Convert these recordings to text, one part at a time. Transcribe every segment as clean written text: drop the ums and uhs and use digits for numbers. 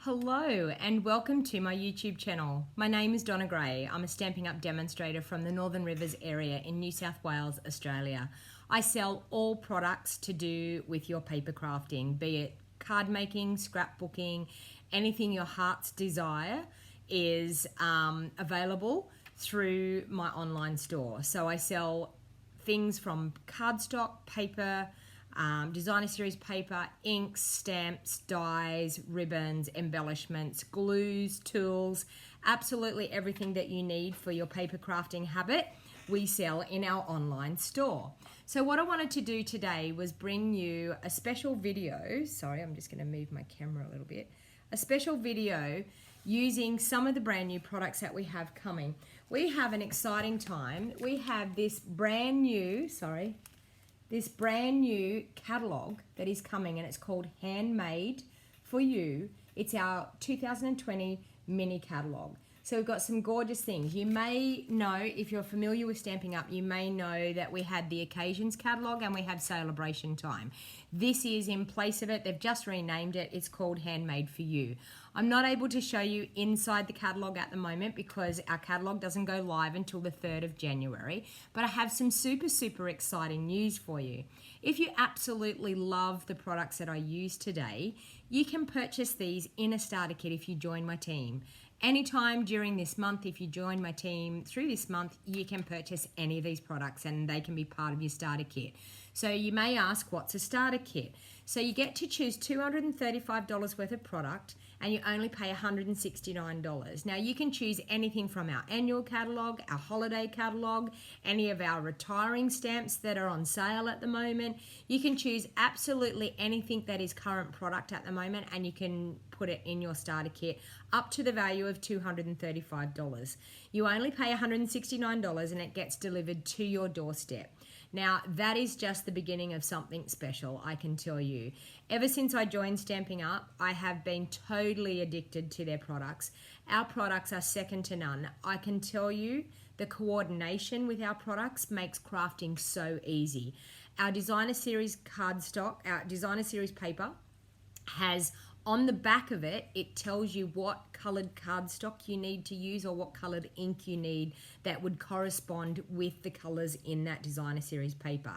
Hello and welcome to my YouTube channel. My name is Donna Gray. I'm a Stampin' Up demonstrator from the Northern Rivers area in New South Wales, Australia. I sell all products to do with your paper crafting, be it card making, scrapbooking, anything your heart's desire is available through my online store. So I sell things from cardstock, paper, designer series paper, inks, stamps, dies, ribbons, embellishments, glues, tools, absolutely everything that you need for your paper crafting habit we sell in our online store. So what I wanted to do today was bring you a special video. Sorry, I'm just going to move my camera a little bit. A special video using some of the brand new products that we have coming. We have an exciting time. We have this brand new catalog that is coming, and it's called Handmade for You. It's our 2020 mini catalog. So we've got some gorgeous things. You may know, if you're familiar with Stampin' Up, you may know that we had the Occasions catalog and we have Celebration Time. This is in place of it. They've just renamed it. It's called Handmade for You. I'm not able to show you inside the catalog at the moment because our catalog doesn't go live until the 3rd of January, but I have some super exciting news for you. If you absolutely love the products that I use today, you can purchase these in a starter kit if you join my team. Anytime during this month, if you join my team through this month, you can purchase any of these products and they can be part of your starter kit. So you may ask, what's a starter kit? So you get to choose $235 worth of product and you only pay $169. Now you can choose anything from our annual catalog, our holiday catalog, any of our retiring stamps that are on sale at the moment. You can choose absolutely anything that is current product at the moment and you can put it in your starter kit up to the value of $235. You only pay $169 and it gets delivered to your doorstep. Now, that is just the beginning of something special, I can tell you. Ever since I joined Stampin' Up, I have been totally addicted to their products. Our products are second to none. I can tell you the coordination with our products makes crafting so easy. Our designer series cardstock, our designer series paper has on the back of it, it tells you what colored cardstock you need to use or what colored ink you need that would correspond with the colors in that designer series paper.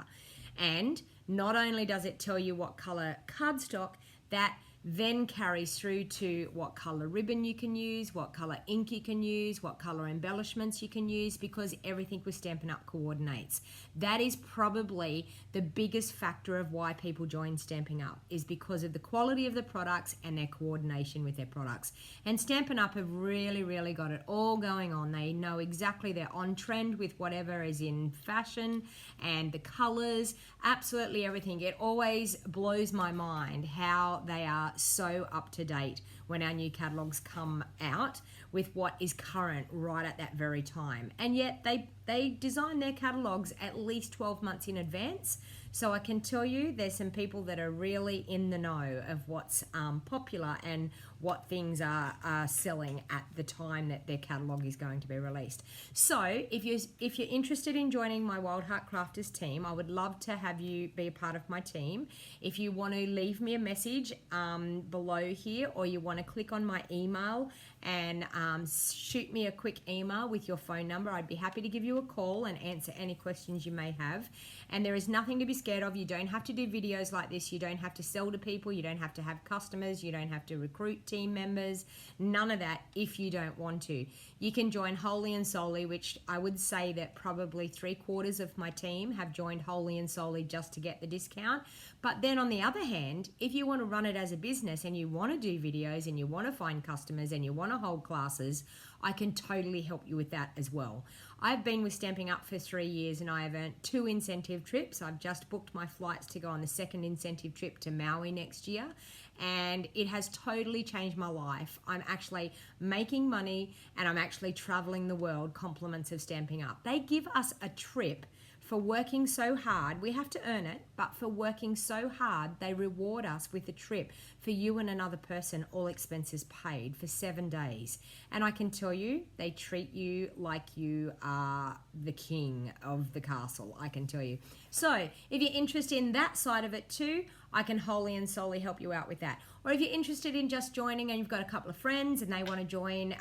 And not only does it tell you what color cardstock, that then carries through to what color ribbon you can use, what color ink you can use, what color embellishments you can use, because everything with Stampin' Up coordinates. That is probably the biggest factor of why people join Stampin' Up, is because of the quality of the products and their coordination with their products. And Stampin' Up have really got it all going on. They know exactly, they're on trend with whatever is in fashion and the colors, absolutely everything. It always blows my mind how they are so up to date when our new catalogs come out with what is current right at that very time. And yet they design their catalogs at least 12 months in advance. So I can tell you there's some people that are really in the know of what's popular and what things are selling at the time that their catalog is going to be released. So if you're interested in joining my Wild Heart Crafters team, I would love to have you be a part of my team. If you want to leave me a message below here, or you want to click on my email and shoot me a quick email with your phone number, I'd be happy to give you a call and answer any questions you may have. And there is nothing to be scared of. You don't have to do videos like this. You don't have to sell to people. You don't have to have customers. You don't have to recruit team members. None of that if you don't want to. You can join wholly and solely, which I would say that probably 3/4 of my team have joined wholly and solely just to get the discount. But then on the other hand, if you want to run it as a business and you want to do videos and you want to find customers and you want to hold classes, I can totally help you with that as well. I've been with Stampin' Up for 3 years and I have earned 2 incentive trips. I've just booked my flights to go on the 2nd incentive trip to Maui next year, and it has totally changed my life. I'm actually making money and I'm actually traveling the world, compliments of Stampin' Up. They give us a trip for working so hard. We have to earn it, but for working so hard, they reward us with a trip for you and another person, all expenses paid, for 7 days. And I can tell you, they treat you like you are the king of the castle, I can tell you. So if you're interested in that side of it too, I can wholly and solely help you out with that. Or if you're interested in just joining and you've got a couple of friends and they want to join,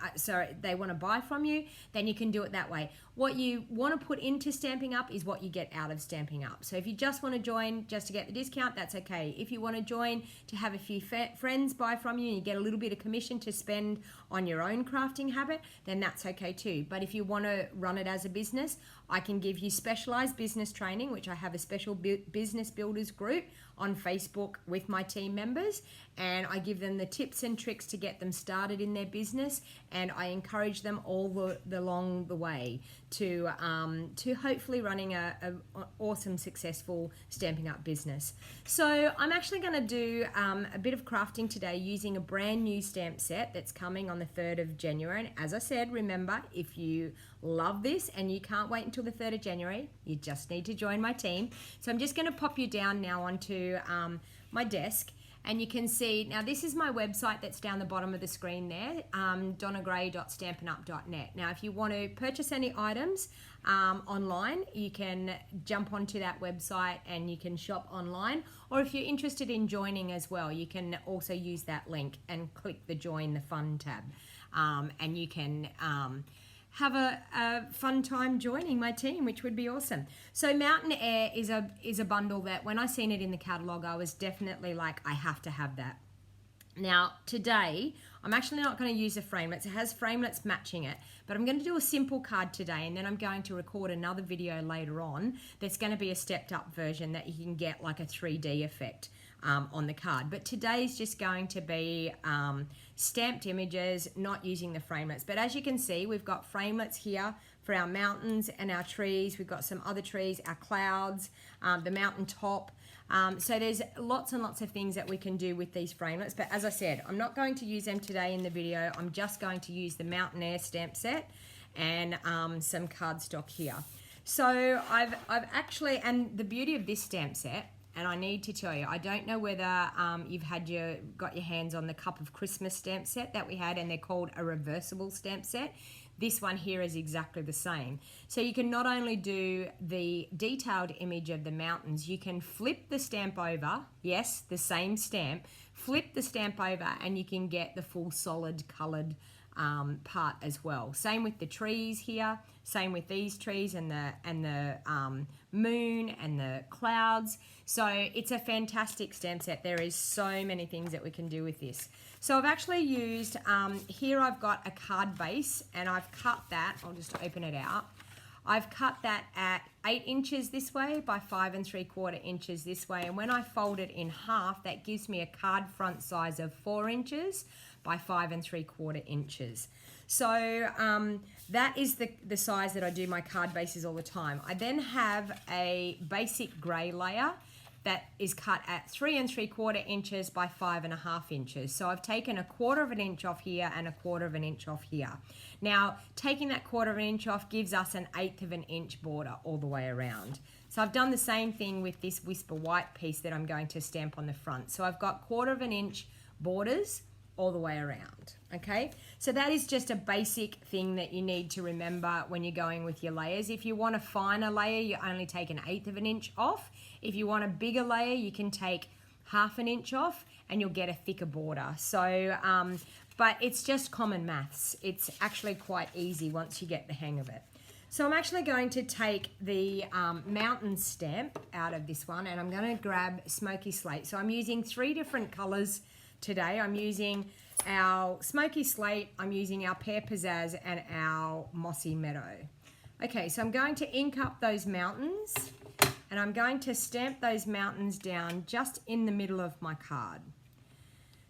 they want to buy from you, then you can do it that way. What you want to put into Stampin' Up is what you get out of Stampin' Up. So if you just want to join just to get the discount, that's okay. If you want to join to have a few friends buy from you and you get a little bit of commission to spend on your own crafting habit, then that's okay too. But if you want to run it as a business, I can give you specialized business training, which I have a special business builders group on Facebook with my team members, and I give them the tips and tricks to get them started in their business, and I encourage them all along the way to hopefully running a awesome, successful Stampin' Up business. So I'm actually going to do a bit of crafting today using a brand new stamp set that's coming on the 3rd of January. And as I said, remember, if you love this and you can't wait until the 3rd of January, you just need to join my team. So I'm just going to pop you down now onto my desk, and you can see, now this is my website that's down the bottom of the screen there, donnagray.stampinup.net. Now if you want to purchase any items online, you can jump onto that website and you can shop online, or if you're interested in joining as well, you can also use that link and click the Join the Fun tab, and you can have a fun time joining my team, which would be awesome. So Mountain Air is a bundle that when I seen it in the catalog, I was definitely like, I have to have that. Now today, I'm actually not going to use the framelits. It has framelits matching it, but I'm going to do a simple card today, and then I'm going to record another video later on that's going to be a stepped up version that you can get like a 3D effect on the card. But today's just going to be stamped images, not using the framelits. But as you can see, we've got framelits here for our mountains and our trees. We've got some other trees, our clouds, the mountain top. So there's lots and lots of things that we can do with these framelits. But as I said, I'm not going to use them today in the video. I'm just going to use the Mountain Air stamp set and some cardstock here. So I've actually, and the beauty of this stamp set, and I need to tell you, I don't know whether you've got your hands on the Cup of Christmas stamp set that we had, and they're called a reversible stamp set. This one here is exactly the same. So you can not only do the detailed image of the mountains, you can flip the stamp over, yes, the same stamp, flip the stamp over and you can get the full solid colored part as well. Same with the trees here, same with these trees and the moon and the clouds. So it's a fantastic stamp set. There is so many things that we can do with this. So I've actually used, here I've got a card base, and I've cut that, I'll just open it out. I've cut that at 8 inches this way by 5 3/4 inches this way. And when I fold it in half, that gives me a card front size of 4 inches by 5 3/4 inches. So that is the size that I do my card bases all the time. I then have a basic grey layer that is cut at 3 3/4 inches by 5 1/2 inches. So I've taken 1/4 inch off here and 1/4 inch off here. Now, taking that 1/4 inch off gives us an 1/8 inch border all the way around. So I've done the same thing with this Whisper White piece that I'm going to stamp on the front. So I've got 1/4 inch borders all the way around, okay? So that is just a basic thing that you need to remember when you're going with your layers. If you want a finer layer, you only take an 1/8 inch off. If you want a bigger layer, you can take 1/2 inch off and you'll get a thicker border. So, but it's just common maths. It's actually quite easy once you get the hang of it. So I'm actually going to take the mountain stamp out of this one, and I'm going to grab Smoky Slate. So I'm using 3 different colors today. I'm using our Smoky Slate, I'm using our Pear Pizzazz, and our Mossy Meadow. Okay, so I'm going to ink up those mountains, and I'm going to stamp those mountains down just in the middle of my card.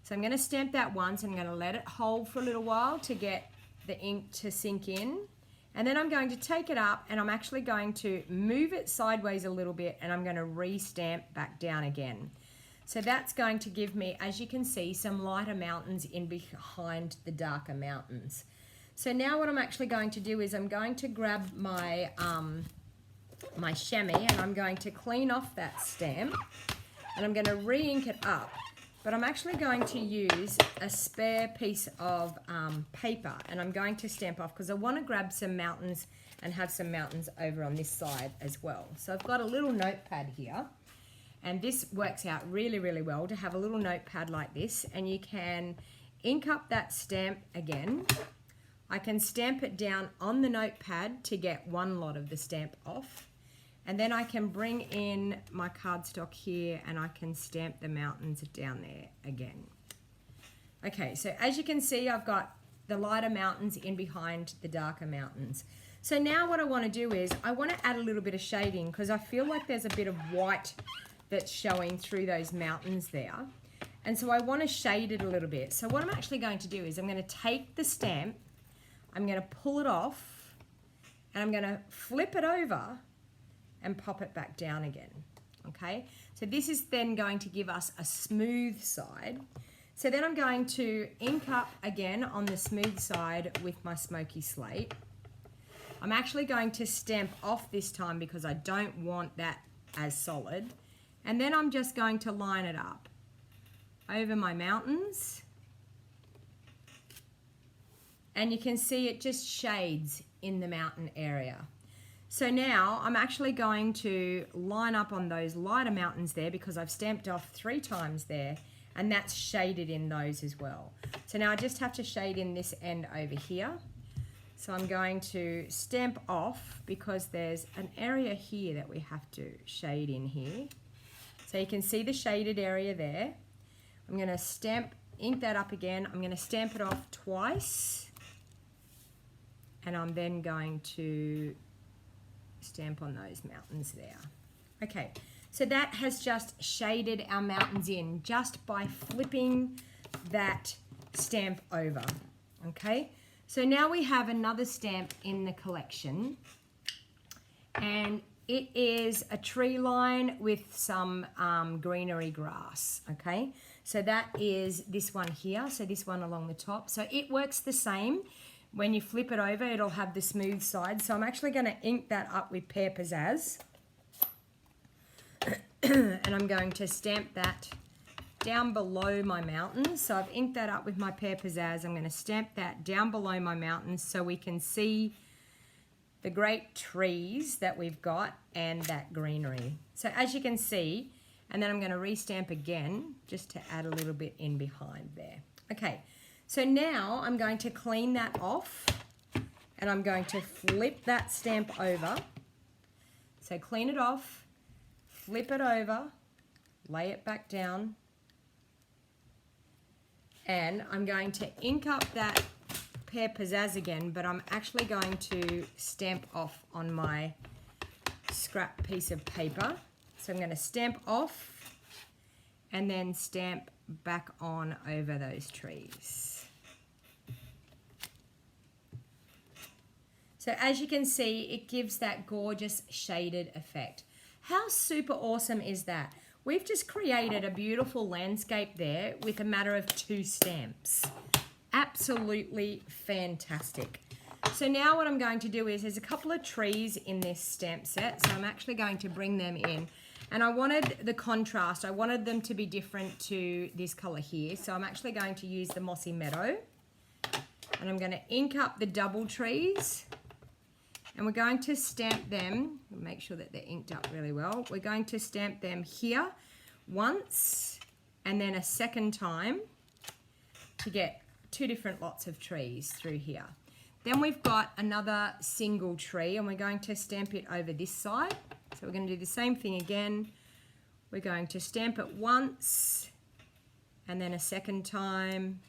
So I'm going to stamp that once, and I'm going to let it hold for a little while to get the ink to sink in. And then I'm going to take it up, and I'm actually going to move it sideways a little bit, and I'm going to re-stamp back down again. So that's going to give me, as you can see, some lighter mountains in behind the darker mountains. So now what I'm actually going to do is I'm going to grab my my chamois, and I'm going to clean off that stamp, and I'm going to re-ink it up. But I'm actually going to use a spare piece of paper, and I'm going to stamp off because I want to grab some mountains and have some mountains over on this side as well. So I've got a little notepad here, And this works out really, really well to have a little notepad like this, and you can ink up that stamp again. I can stamp it down on the notepad to get one lot of the stamp off. And then I can bring in my cardstock here and I can stamp the mountains down there again. Okay, so as you can see, I've got the lighter mountains in behind the darker mountains. So now what I want to do is I want to add a little bit of shading because I feel like there's a bit of white that's showing through those mountains there. And so I want to shade it a little bit. So what I'm actually going to do is I'm going to take the stamp, I'm going to pull it off, and I'm going to flip it over and pop it back down again. Okay, so this is then going to give us a smooth side. So then I'm going to ink up again on the smooth side with my smoky slate. I'm actually going to stamp off this time because I don't want that as solid. And then I'm just going to line it up over my mountains. And you can see it just shades in the mountain area. So now I'm actually going to line up on those lighter mountains there because I've stamped off 3 times there, and that's shaded in those as well. So now I just have to shade in this end over here. So I'm going to stamp off because there's an area here that we have to shade in here. So you can see the shaded area there. I'm going to ink that up again. I'm going to stamp it off twice. And I'm then going to stamp on those mountains there. Okay, so that has just shaded our mountains in just by flipping that stamp over. Okay, so now we have another stamp in the collection, and it is a tree line with some greenery grass. Okay, so that is this one here, so this one along the top. So it works the same. When you flip it over, it'll have the smooth side. So I'm actually going to ink that up with Pear Pizzazz. And I'm going to stamp that down below my mountains. So I've inked that up with my Pear Pizzazz. I'm going to stamp that down below my mountains so we can see the great trees that we've got and that greenery. So as you can see, and then I'm going to restamp again just to add a little bit in behind there. Okay. So now I'm going to clean that off and I'm going to flip that stamp over. So clean it off, flip it over, lay it back down, and I'm going to ink up that Pear Pizzazz again, but I'm actually going to stamp off on my scrap piece of paper. So I'm going to stamp off and then stamp back on over those trees. So as you can see, it gives that gorgeous shaded effect. How super awesome is that? We've just created a beautiful landscape there with a matter of 2 stamps. Absolutely fantastic. So now what I'm going to do is there's a couple of trees in this stamp set, so I'm actually going to bring them in. And I wanted the contrast, I wanted them to be different to this color here, so I'm actually going to use the Mossy Meadow. And I'm going to ink up the double trees. And we're going to stamp them, make sure that they're inked up really well. We're going to stamp them here once and then a second time to get 2 different lots of trees through here. Then we've got another single tree and we're going to stamp it over this side. So we're going to do the same thing again. We're going to stamp it once and then a second time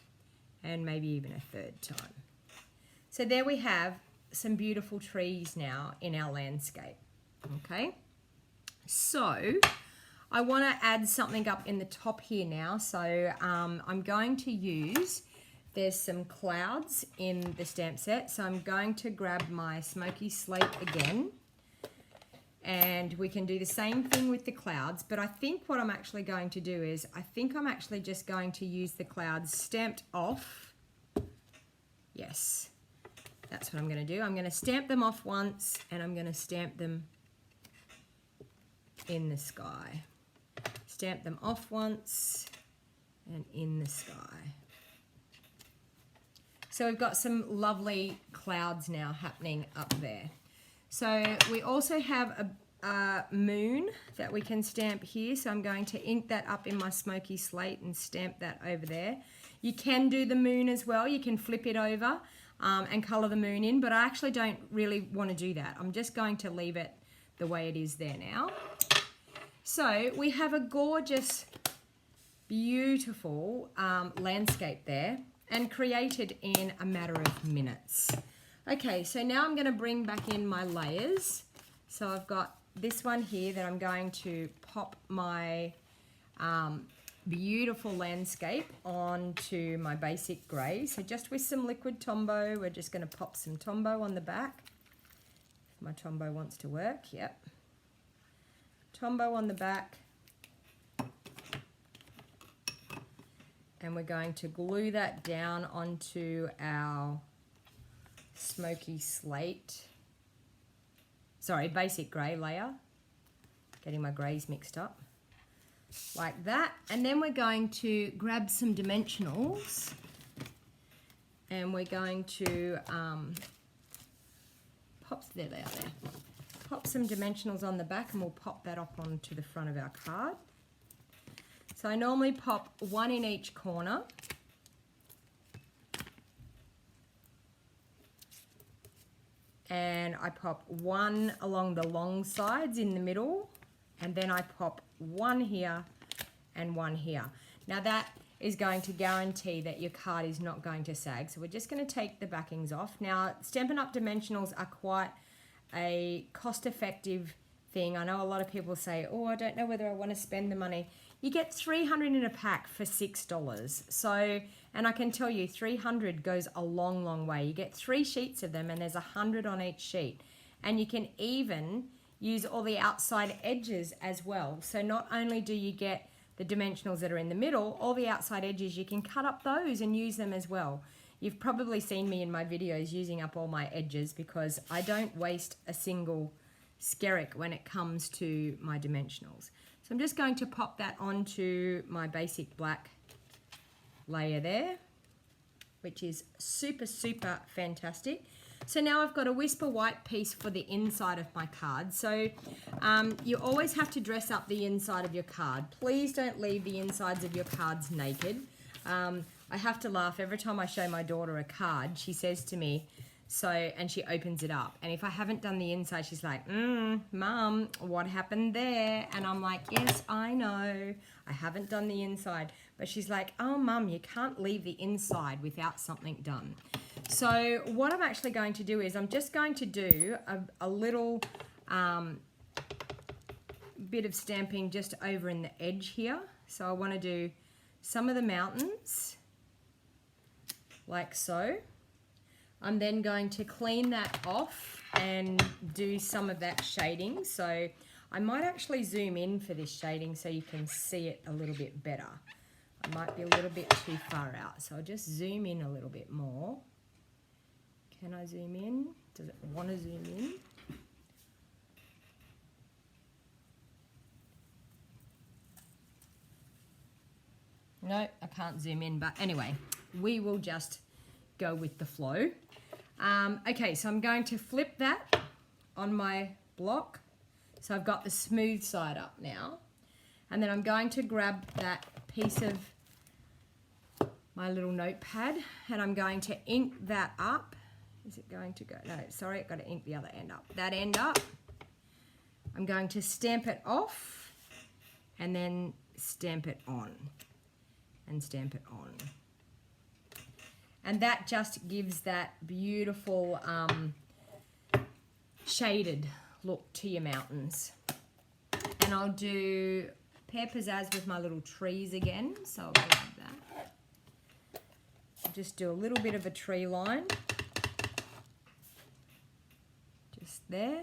and maybe even a 3rd time. So there we have some beautiful trees now in our landscape. Okay, so I want to add something up in the top here now. So I'm going to use, there's some clouds in the stamp set, so I'm going to grab my smoky slate again and we can do the same thing with the clouds, but I think what I'm actually going to do is I think I'm actually just going to use the clouds stamped off. Yes, that's what I'm going to do. I'm going to stamp them off once and I'm going to stamp them in the sky. Stamp them off once and in the sky. So we've got some lovely clouds now happening up there. So we also have a moon that we can stamp here. So I'm going to ink that up in my smoky slate and stamp that over there. You can do the moon as well. You can flip it over and colour the moon in, but I actually don't really want to do that. I'm just going to leave it the way it is there now. So we have a gorgeous, beautiful landscape there, and created in a matter of minutes. Okay, so now I'm going to bring back in my layers. So I've got this one here that I'm going to pop my beautiful landscape onto my basic grey. So just with some liquid Tombow, we're just going to pop some Tombow on the back. If my Tombow wants to work, yep. Tombow on the back. And we're going to glue that down onto our smoky slate. Sorry, basic grey layer. Getting my greys mixed up. Like that. And then we're going to grab some dimensionals. And we're going to there they are there. Pop some dimensionals on the back, and we'll pop that up onto the front of our card. So I normally pop one in each corner. And I pop one along the long sides in the middle, and then I pop one here and one here. Now that is going to guarantee that your card is not going to sag. So we're just going to take the backings off. Now, Stampin' Up! Dimensionals are quite a cost-effective thing. I know a lot of people say, oh, I don't know whether I want to spend the money. You get 300 in a pack for $6. So, and I can tell you 300 goes a long, long way. You get 3 sheets of them, and there's 100 on each sheet. And you can even use all the outside edges as well. So not only do you get the dimensionals that are in the middle, all the outside edges, you can cut up those and use them as well. You've probably seen me in my videos using up all my edges because I don't waste a single skerrick when it comes to my dimensionals. So I'm just going to pop that onto my basic black layer there, which is super, super fantastic. So now I've got a Whisper White piece for the inside of my card. So you always have to dress up the inside of your card. Please don't leave the insides of your cards naked. I have to laugh every time I show my daughter a card. She says to me, and she opens it up. And if I haven't done the inside, she's like, Mum, what happened there? And I'm like, yes, I know. I haven't done the inside. But she's like, oh, Mum, you can't leave the inside without something done. So what I'm actually going to do is I'm just going to do a little bit of stamping just over in the edge here. So I want to do some of the mountains, like so. I'm then going to clean that off and do some of that shading. So I might actually zoom in for this shading so you can see it a little bit better. I might be a little bit too far out, so I'll just zoom in a little bit more. Can I zoom in? Does it want to zoom in? No, I can't zoom in, but anyway, we will just go with the flow. Okay, so I'm going to flip that on my block. So I've got the smooth side up now. And then I'm going to grab that piece of my little notepad and I'm going to ink that up. Is it going to go? No, sorry, I've got to ink the other end up. That end up. I'm going to stamp it off and then stamp it on and stamp it on. And that just gives that beautiful shaded look to your mountains. And I'll do Pear Pizzazz with my little trees again. So I'll grab that. I'll just do a little bit of a tree line. Just there.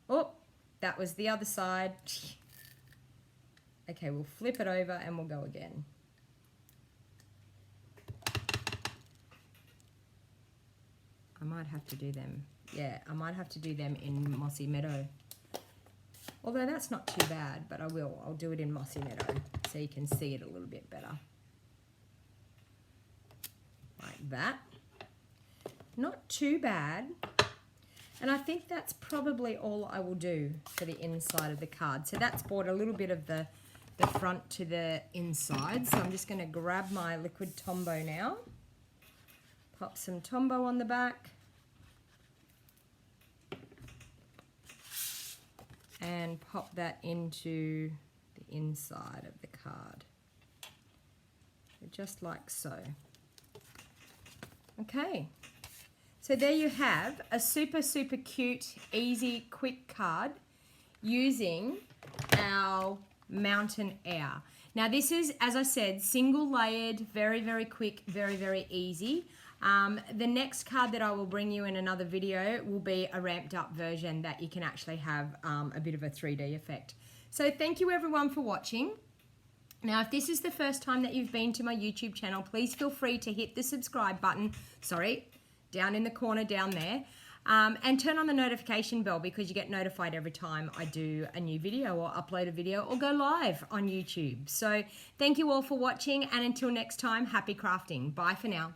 Oh, that was the other side. Okay, we'll flip it over and we'll go again. I might have to do them. Yeah, I might have to do them in Mossy Meadow. Although that's not too bad, but I will. I'll do it in Mossy Meadow so you can see it a little bit better. Like that. Not too bad. And I think that's probably all I will do for the inside of the card. So that's brought a little bit of the front to the inside. So I'm just going to grab my liquid Tombow now. Pop some Tombow on the back. And pop that into the inside of the card. Just like so. Okay. So there you have a super, super cute, easy, quick card using our Mountain Air. Now this is, as I said, single layered, very, very quick, very, very easy. The next card that I will bring you in another video will be a ramped up version that you can actually have a bit of a 3D effect. So thank you everyone for watching. Now, if this is the first time that you've been to my YouTube channel, please feel free to hit the subscribe button, down in the corner down there, and turn on the notification bell because you get notified every time I do a new video or upload a video or go live on YouTube. So thank you all for watching, and until next time, happy crafting. Bye for now.